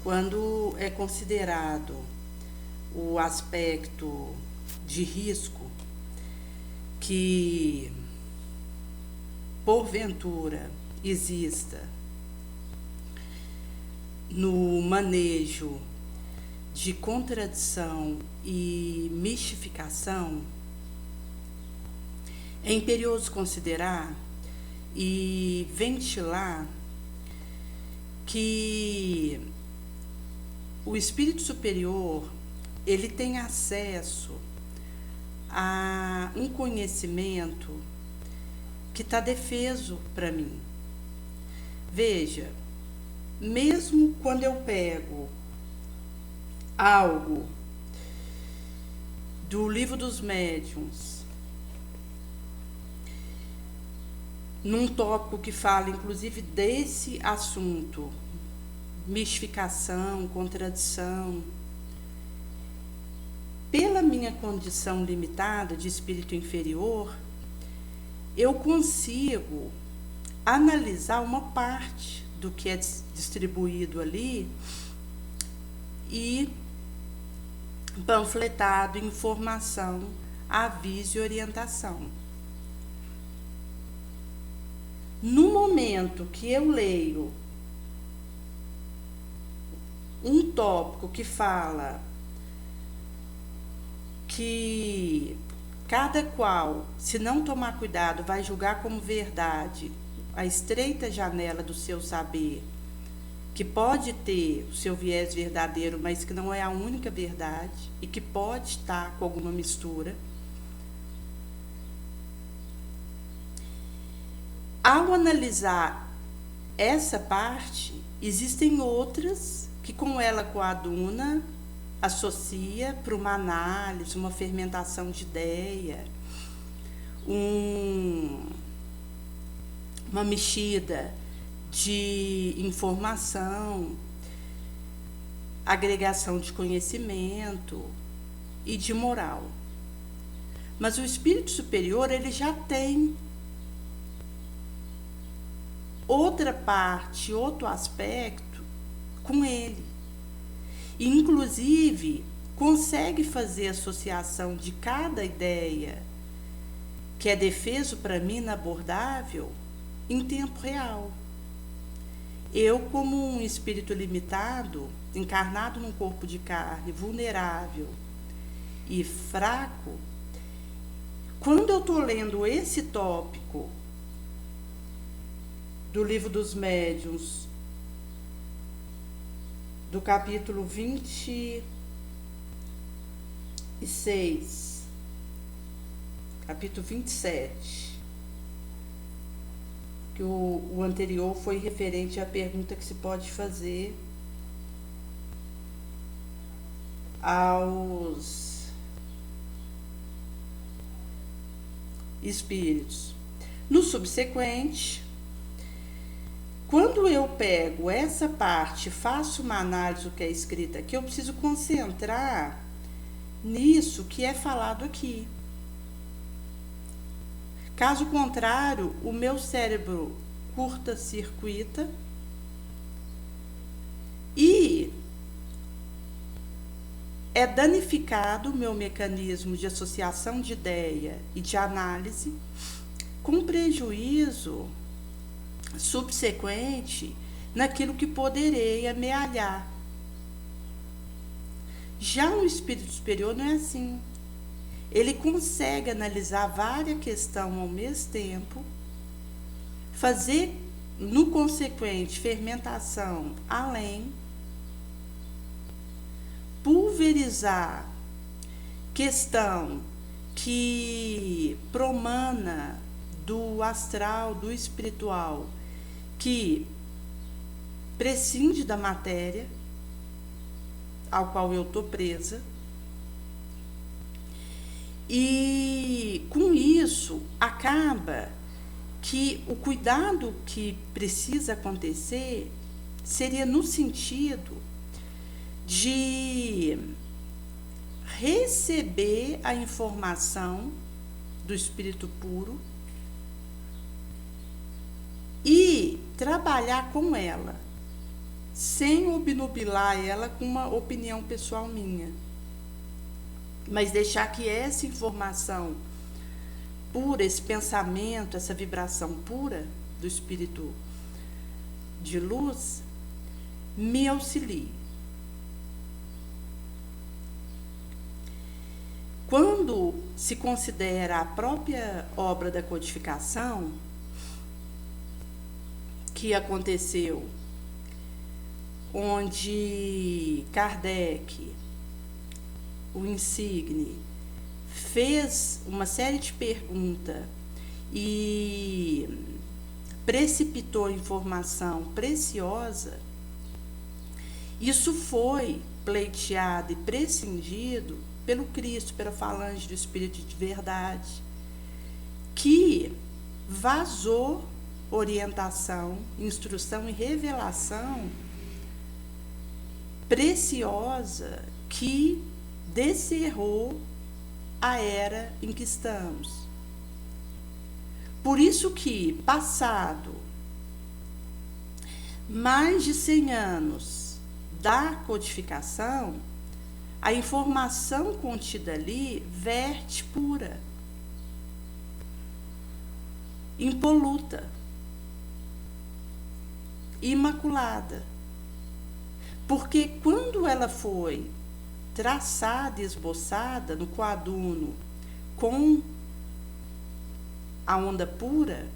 quando é considerado o aspecto de risco que porventura exista no manejo de contradição e mistificação, é imperioso considerar e ventilar que o espírito superior ele tem acesso a um conhecimento que está defeso para mim. Veja, mesmo quando eu pego algo do Livro dos Médiuns, num tópico que fala inclusive desse assunto, mistificação, contradição, pela minha condição limitada de espírito inferior, eu consigo analisar uma parte do que é distribuído ali e panfletado, informação, aviso e orientação. No momento que eu leio um tópico que fala que cada qual, se não tomar cuidado, vai julgar como verdade a estreita janela do seu saber, que pode ter o seu viés verdadeiro, mas que não é a única verdade e que pode estar com alguma mistura. Ao analisar essa parte, existem outras que com ela coaduna, associa para uma análise, uma fermentação de ideia, uma mexida de informação, agregação de conhecimento e de moral. Mas o espírito superior, ele já tem outra parte, outro aspecto com ele. E, inclusive, consegue fazer associação de cada ideia que é defeso para mim, inabordável, em tempo real. Eu, como um espírito limitado, encarnado num corpo de carne, vulnerável e fraco, quando eu estou lendo esse tópico do Livro dos Médiuns, do capítulo 26, capítulo 27, que o anterior foi referente à pergunta que se pode fazer aos espíritos. No subsequente, quando eu pego essa parte, faço uma análise do que é escrito aqui, eu preciso concentrar nisso que é falado aqui. Caso contrário, o meu cérebro curta-circuita e é danificado o meu mecanismo de associação de ideia e de análise, com prejuízo subsequente naquilo que poderei amealhar. Já no espírito superior não é assim. Ele consegue analisar várias questões ao mesmo tempo, fazer no consequente fermentação além, pulverizar questão que promana do astral, do espiritual, que prescinde da matéria ao qual eu estou presa, e com isso acaba que o cuidado que precisa acontecer seria no sentido de receber a informação do espírito puro e trabalhar com ela, sem obnubilar ela com uma opinião pessoal minha, mas deixar que essa informação pura, esse pensamento, essa vibração pura do espírito de luz me auxilie. Quando se considera a própria obra da codificação, que aconteceu, onde Kardec, o insigne, fez uma série de perguntas e precipitou informação preciosa, isso foi pleiteado e prescindido pelo Cristo, pela falange do Espírito de Verdade, que vazou orientação, instrução e revelação preciosa que descerrou a era em que estamos. Por isso que, passado mais de 100 anos da codificação, a informação contida ali verte pura, impoluta, imaculada. Porque quando ela foi traçada e esboçada no coaduno com a onda pura,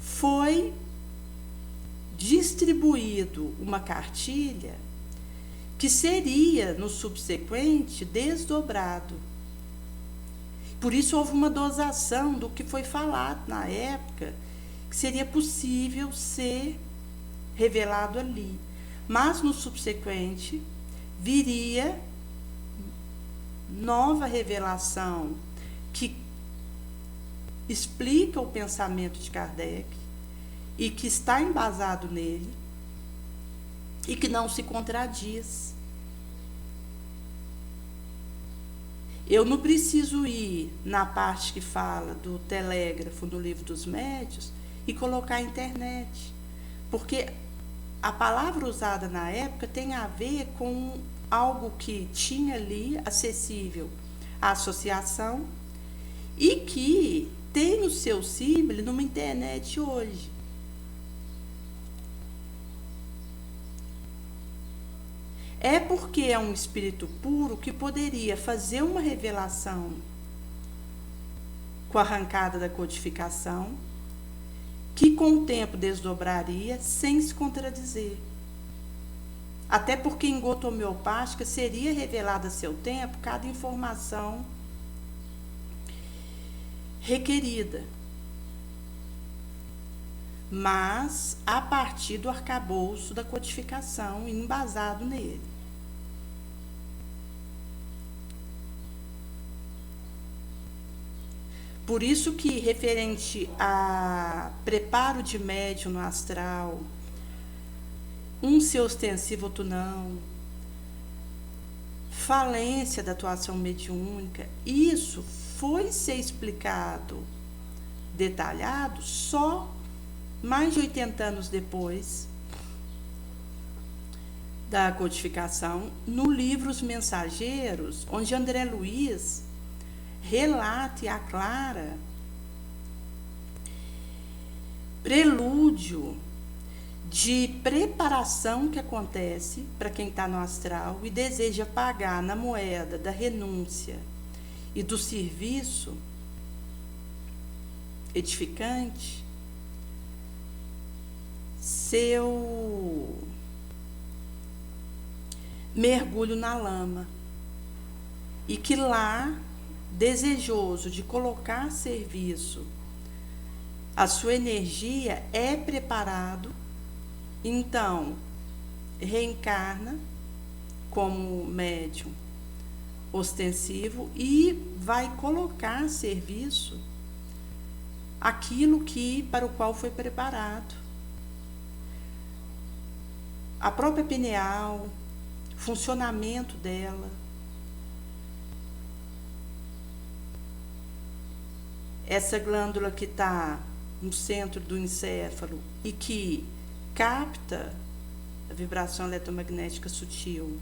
foi distribuído uma cartilha que seria, no subsequente, desdobrado. Por isso houve uma dosação do que foi falado na época, que seria possível ser revelado ali. Mas no subsequente viria nova revelação que explica o pensamento de Kardec e que está embasado nele e que não se contradiz. Eu não preciso ir na parte que fala do telégrafo no Livro dos Médiuns e colocar a internet, porque a palavra usada na época tem a ver com algo que tinha ali acessível à associação e que tem o seu símbolo numa internet hoje. É porque é um espírito puro que poderia fazer uma revelação com a arrancada da codificação, que com o tempo desdobraria sem se contradizer. Até porque em gota homeopática seria revelada a seu tempo cada informação requerida, mas a partir do arcabouço da codificação embasado nele. Por isso que, referente a preparo de médium no astral, um ser ostensivo, outro não, falência da atuação mediúnica, isso foi ser explicado, detalhado, só mais de 80 anos depois da codificação, no livro Os Mensageiros, onde André Luiz relata e aclara prelúdio de preparação que acontece para quem está no astral e deseja pagar na moeda da renúncia e do serviço edificante seu mergulho na lama, e que lá, desejoso de colocar a serviço a sua energia, é preparado, então reencarna como médium ostensivo e vai colocar a serviço aquilo que para o qual foi preparado. A própria pineal, funcionamento dela, essa glândula que está no centro do encéfalo e que capta a vibração eletromagnética sutil,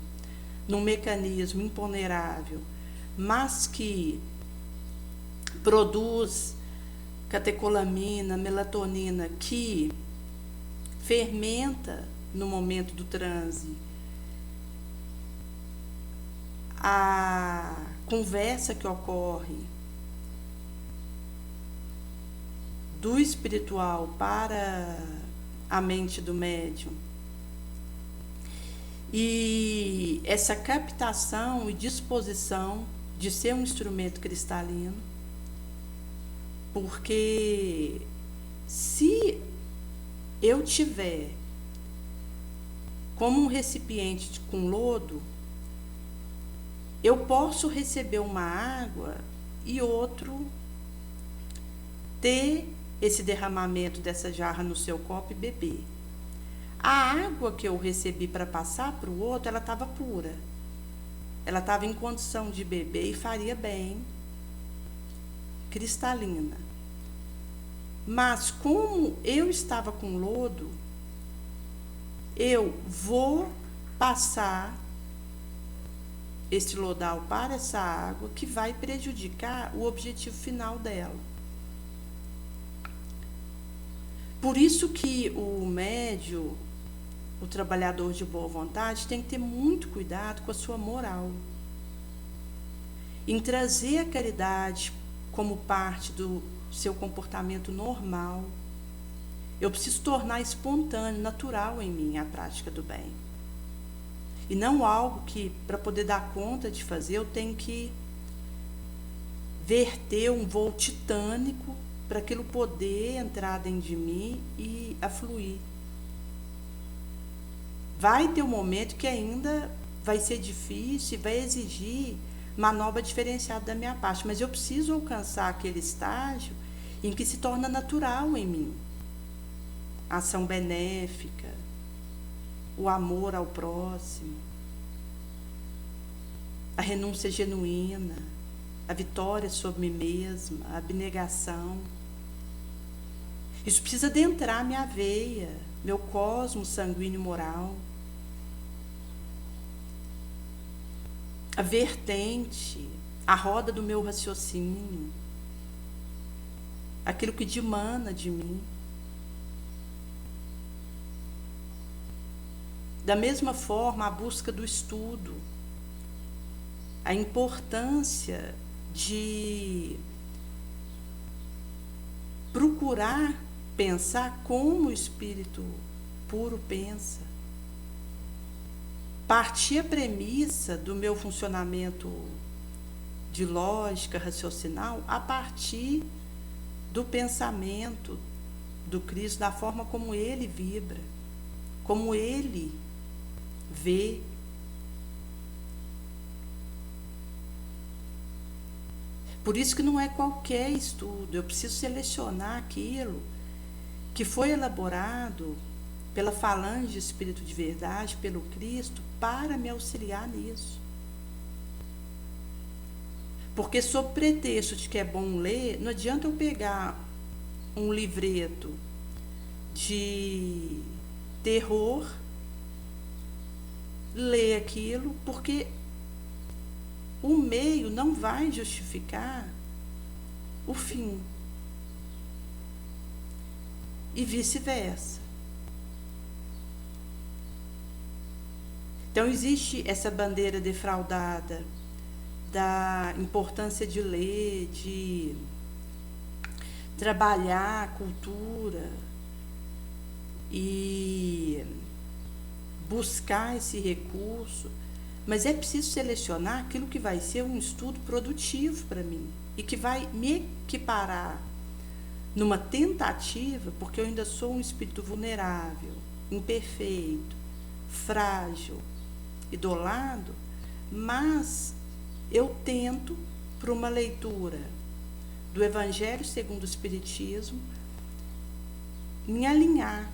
num mecanismo imponderável, mas que produz catecolamina, melatonina, que fermenta no momento do transe a conversa que ocorre do espiritual para a mente do médium. E essa captação e disposição de ser um instrumento cristalino, porque se eu tiver como um recipiente com lodo, eu posso receber uma água e outro ter esse derramamento dessa jarra no seu copo e beber. A água que eu recebi para passar para o outro, ela estava pura. Ela estava em condição de beber e faria bem, cristalina. Mas como eu estava com lodo, eu vou passar este lodal para essa água, que vai prejudicar o objetivo final dela. Por isso que o médium, o trabalhador de boa vontade, tem que ter muito cuidado com a sua moral, em trazer a caridade como parte do seu comportamento normal. Eu preciso tornar espontâneo, natural em mim a prática do bem. E não algo que, para poder dar conta de fazer, eu tenho que verter um voo titânico para aquilo poder entrar dentro de mim e afluir. Vai ter um momento que ainda vai ser difícil e vai exigir manobra diferenciada da minha parte, mas eu preciso alcançar aquele estágio em que se torna natural em mim. A ação benéfica, o amor ao próximo, a renúncia genuína, a vitória sobre mim mesma, a abnegação. Isso precisa adentrar minha veia, meu cosmos sanguíneo moral. A vertente, a roda do meu raciocínio, aquilo que dimana de mim. Da mesma forma, a busca do estudo, a importância de procurar pensar como o espírito puro pensa, partir a premissa do meu funcionamento de lógica raciocinal a partir do pensamento do Cristo, da forma como ele vibra, como ele vê. Por isso que não é qualquer estudo, eu preciso selecionar aquilo que foi elaborado pela falange de Espírito de Verdade, pelo Cristo, para me auxiliar nisso. Porque sob pretexto de que é bom ler, não adianta eu pegar um livreto de terror, ler aquilo, porque o meio não vai justificar o fim. E vice-versa. Então, existe essa bandeira defraudada da importância de ler, de trabalhar a cultura e buscar esse recurso, mas é preciso selecionar aquilo que vai ser um estudo produtivo para mim e que vai me equiparar numa tentativa, porque eu ainda sou um espírito vulnerável, imperfeito, frágil, idolado, mas eu tento, por uma leitura do Evangelho segundo o Espiritismo, me alinhar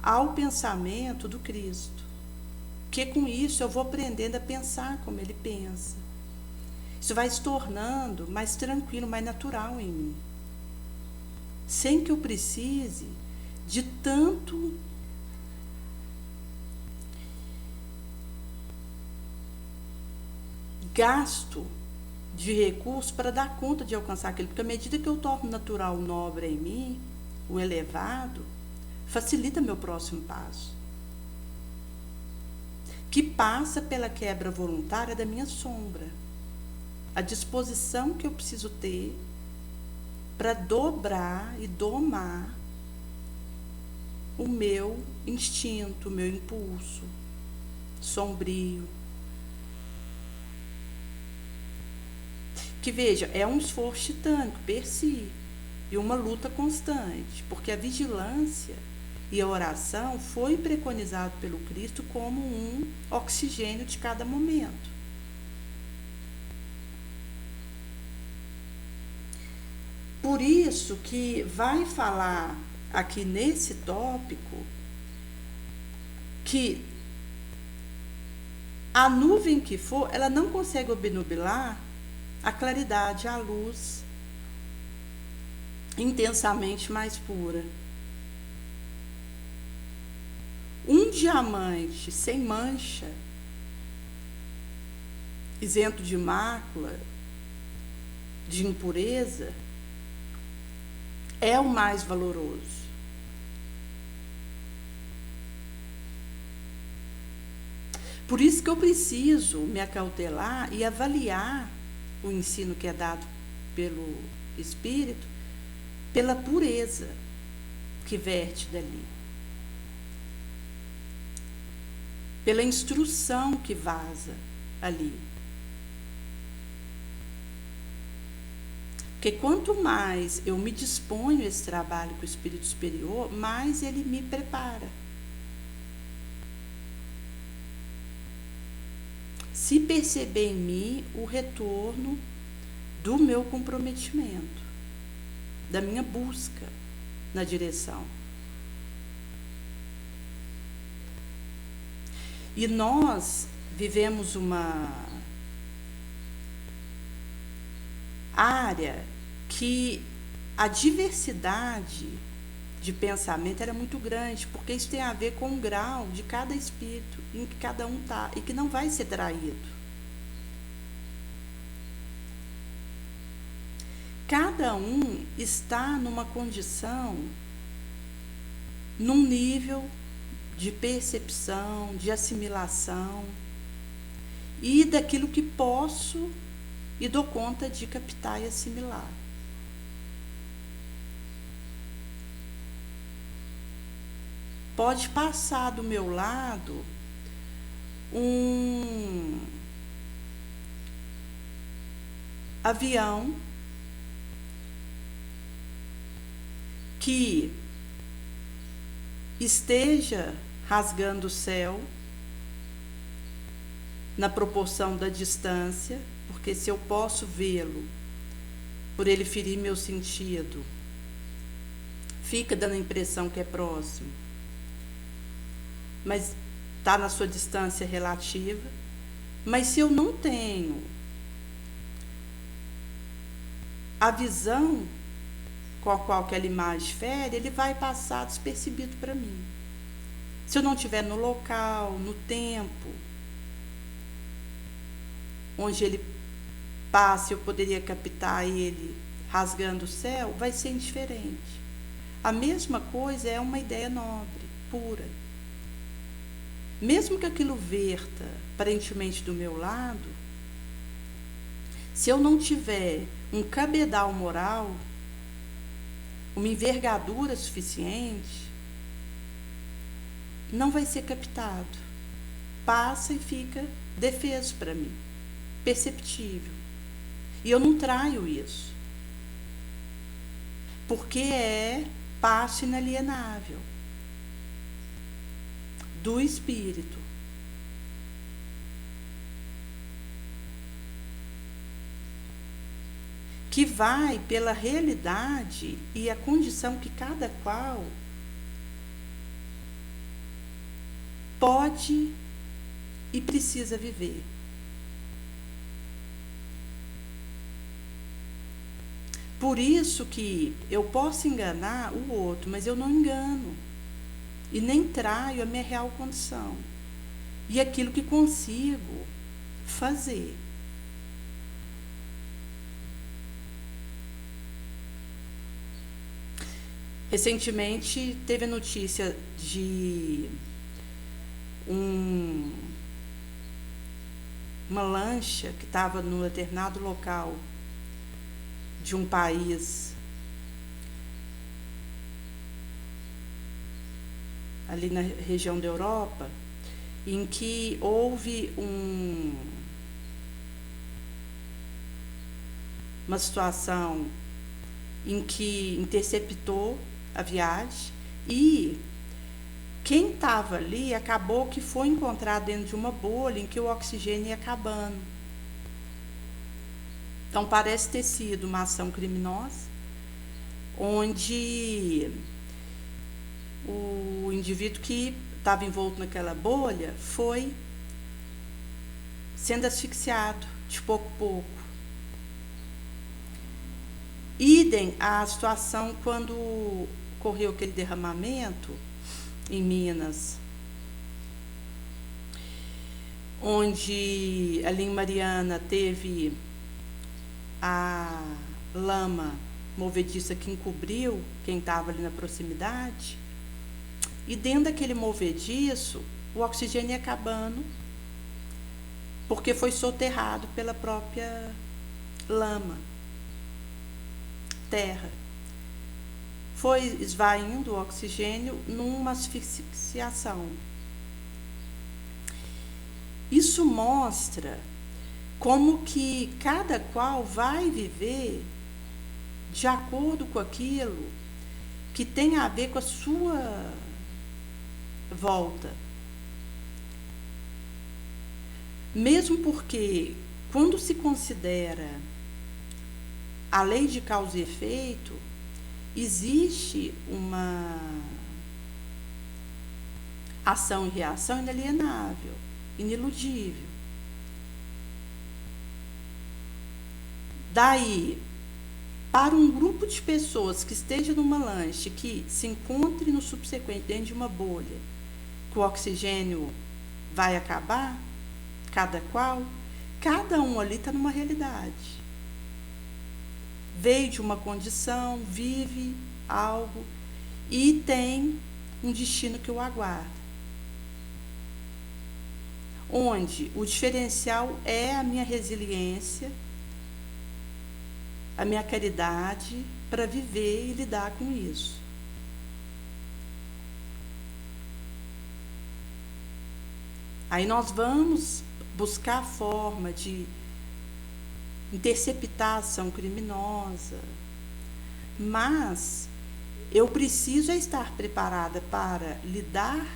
ao pensamento do Cristo, porque com isso eu vou aprendendo a pensar como ele pensa. Isso vai se tornando mais tranquilo, mais natural em mim. sem que eu precise de tanto gasto de recursos para dar conta de alcançar aquilo. Porque à medida que eu torno natural o nobre em mim, o elevado, facilita meu próximo passo, que passa pela quebra voluntária da minha sombra. A disposição que eu preciso ter para dobrar e domar o meu instinto, o meu impulso sombrio. Que veja, é um esforço titânico, per si, e uma luta constante, porque a vigilância e a oração foi preconizado pelo Cristo como um oxigênio de cada momento. Por isso que vai falar aqui nesse tópico que a nuvem que for, ela não consegue obnubilar a claridade, a luz intensamente mais pura. Um diamante sem mancha, isento de mácula, de impureza, é o mais valoroso. Por isso que eu preciso me acautelar e avaliar o ensino que é dado pelo Espírito, pela pureza que verte dali, pela instrução que vaza ali. Porque quanto mais eu me disponho a esse trabalho com o Espírito Superior, mais ele me prepara. Se perceber em mim o retorno do meu comprometimento, da minha busca na direção. E nós vivemos uma área que a diversidade de pensamento era muito grande, porque isso tem a ver com o grau de cada espírito em que cada um está e que não vai ser traído. Cada um está numa condição, num nível de percepção, de assimilação e daquilo que posso e dou conta de captar e assimilar. Pode passar do meu lado um avião que esteja rasgando o céu na proporção da distância, porque se eu posso vê-lo, por ele ferir meu sentido, fica dando a impressão que é próximo, mas está na sua distância relativa. Mas se eu não tenho a visão com a qual aquela imagem fere, ele vai passar despercebido para mim. Se eu não estiver no local, no tempo onde ele passa, eu poderia captar ele rasgando o céu, vai ser indiferente. A mesma coisa é uma ideia nobre, pura. Mesmo que aquilo verta aparentemente do meu lado, se eu não tiver um cabedal moral, uma envergadura suficiente, não vai ser captado. Passa e fica defeso para mim, perceptível. E eu não traio isso, porque é passo inalienável do espírito. Que vai pela realidade e a condição que cada qual pode e precisa viver. Por isso que eu posso enganar o outro, mas eu não engano. E nem traio a minha real condição. E aquilo que consigo fazer. Recentemente teve a notícia de uma lancha que estava num determinado local de um país ali na região da Europa, em que houve uma situação em que interceptou a viagem e quem estava ali acabou que foi encontrado dentro de uma bolha em que o oxigênio ia acabando. Então parece ter sido uma ação criminosa, onde o indivíduo que estava envolto naquela bolha foi sendo asfixiado de pouco a pouco. Idem a situação quando ocorreu aquele derramamento em Minas, onde ali em Mariana teve a lama movediça que encobriu quem estava ali na proximidade, e dentro daquele movediço o oxigênio ia acabando, porque foi soterrado pela própria lama, terra. Foi esvaindo o oxigênio numa asfixiação. Isso mostra como que cada qual vai viver de acordo com aquilo que tem a ver com a sua volta. Mesmo porque, quando se considera a lei de causa e efeito, existe uma ação e reação inalienável, iniludível. Daí, para um grupo de pessoas que esteja numa lanche, que se encontre no subsequente dentro de uma bolha, que o oxigênio vai acabar, cada um ali está numa realidade. Veio de uma condição, vive algo e tem um destino que o aguarda. Onde o diferencial é a minha resiliência, a minha caridade para viver e lidar com isso. Aí nós vamos buscar a forma de interceptar a ação criminosa, mas eu preciso estar preparada para lidar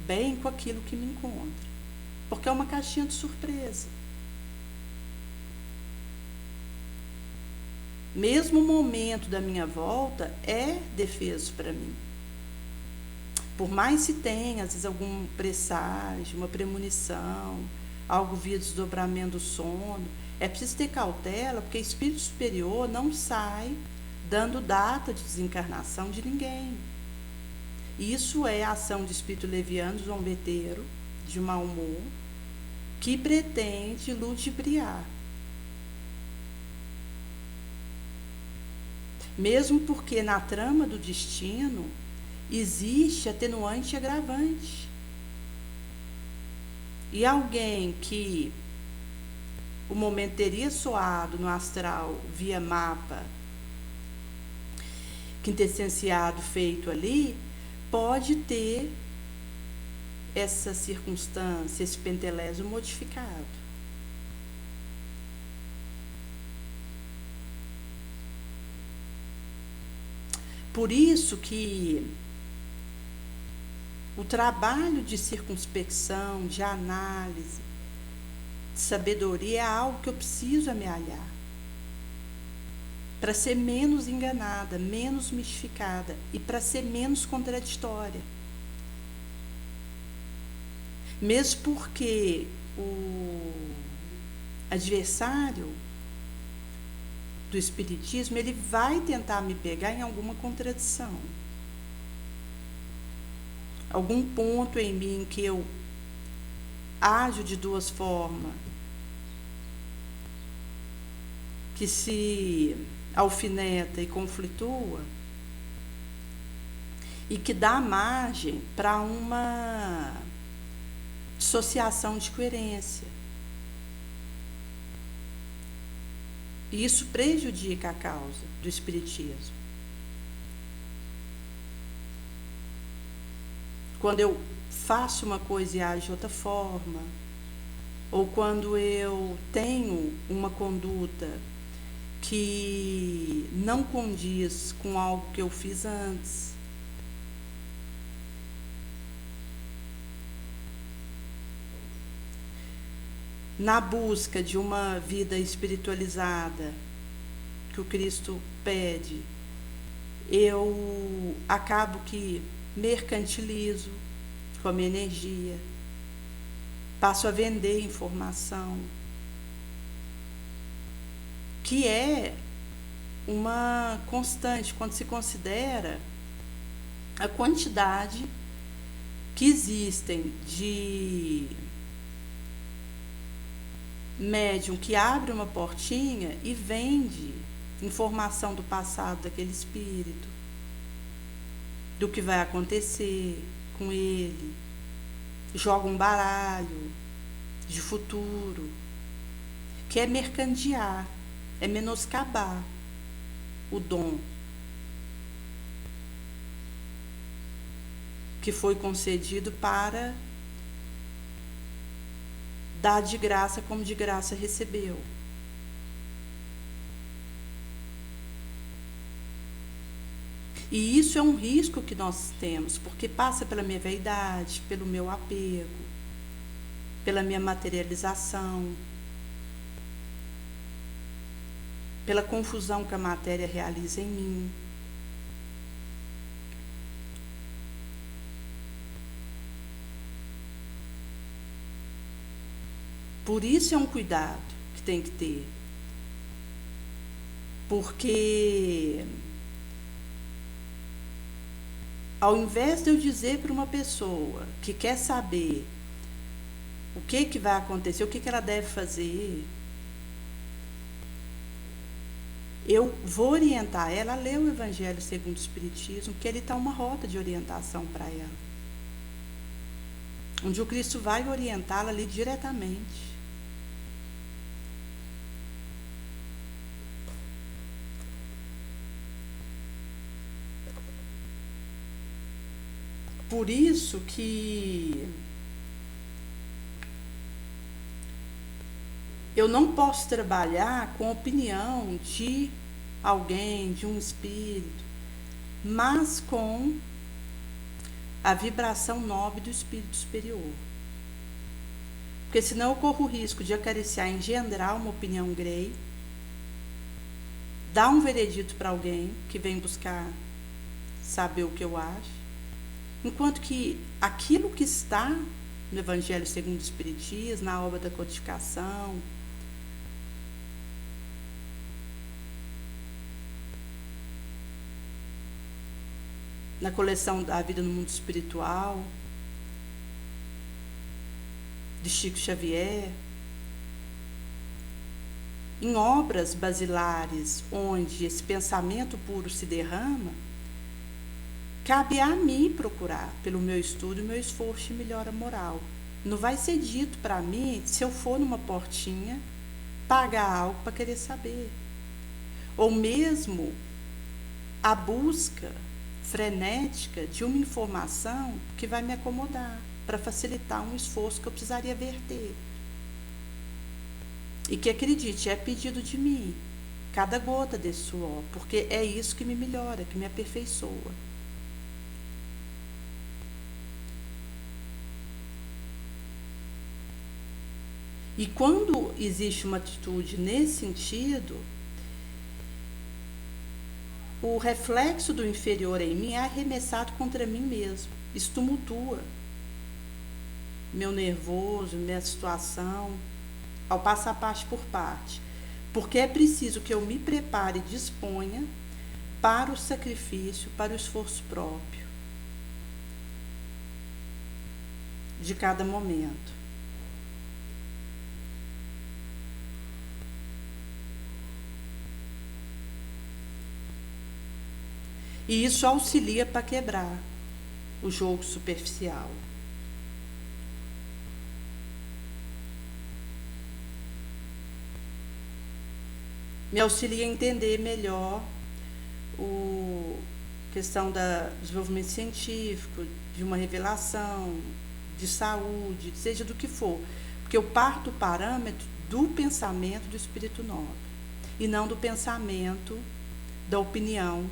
bem com aquilo que me encontra, porque é uma caixinha de surpresa. Mesmo o momento da minha volta é defeso para mim. Por mais se tenha, às vezes, algum presságio, uma premonição, algo via desdobramento do sono, é preciso ter cautela, porque espírito superior não sai dando data de desencarnação de ninguém. Isso é a ação de espírito leviano, zombeteiro, de mau humor, que pretende ludibriar. Mesmo porque na trama do destino existe atenuante e agravante. E alguém que o momento teria soado no astral via mapa quintessenciado feito ali, pode ter essa circunstância, esse pentelésio modificado. Por isso que o trabalho de circunspecção, de análise, de sabedoria é algo que eu preciso amealhar para ser menos enganada, menos mistificada e para ser menos contraditória. Mesmo porque o adversário do espiritismo, ele vai tentar me pegar em alguma contradição. Algum ponto em mim que eu ajo de duas formas, que se alfineta e conflitua, e que dá margem para uma dissociação de coerência. E isso prejudica a causa do espiritismo. Quando eu faço uma coisa e ajo de outra forma, ou quando eu tenho uma conduta que não condiz com algo que eu fiz antes. Na busca de uma vida espiritualizada que o Cristo pede, eu acabo que mercantilizo com a minha energia, passo a vender informação, que é uma constante quando se considera a quantidade que existem de médium que abre uma portinha e vende informação do passado daquele espírito, do que vai acontecer com ele, joga um baralho de futuro, que é mercandear, é menoscabar o dom que foi concedido para dar de graça como de graça recebeu. E isso é um risco que nós temos, porque passa pela minha vaidade, pelo meu apego, pela minha materialização, pela confusão que a matéria realiza em mim. Por isso é um cuidado que tem que ter. Porque ao invés de eu dizer para uma pessoa que quer saber o que vai acontecer, o que ela deve fazer, eu vou orientar ela a ler o Evangelho segundo o Espiritismo, que ele está uma rota de orientação para ela, onde o Cristo vai orientá-la ali diretamente. Por isso que eu não posso trabalhar com a opinião de alguém, de um espírito, mas com a vibração nobre do espírito superior. Porque senão eu corro o risco de acariciar, engendrar uma opinião grey, dar um veredito para alguém que vem buscar saber o que eu acho, enquanto que aquilo que está no Evangelho segundo o Espiritismo, na obra da codificação, na coleção da Vida no Mundo Espiritual, de Chico Xavier, em obras basilares onde esse pensamento puro se derrama, cabe a mim procurar, pelo meu estudo e meu esforço, melhora moral. Não vai ser dito para mim, se eu for numa portinha, pagar algo para querer saber. Ou mesmo a busca frenética de uma informação que vai me acomodar, para facilitar um esforço que eu precisaria verter. E que, acredite, é pedido de mim, cada gota desse suor, porque é isso que me melhora, que me aperfeiçoa. E quando existe uma atitude nesse sentido, o reflexo do inferior em mim é arremessado contra mim mesmo. Isso tumultua meu nervoso, minha situação, ao passar parte por parte. Porque é preciso que eu me prepare e disponha para o sacrifício, para o esforço próprio de cada momento. E isso auxilia para quebrar o jogo superficial. Me auxilia a entender melhor a questão do desenvolvimento científico, de uma revelação, de saúde, seja do que for. Porque eu parto do parâmetro do pensamento do espírito nobre, e não do pensamento da opinião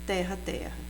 terra-terra.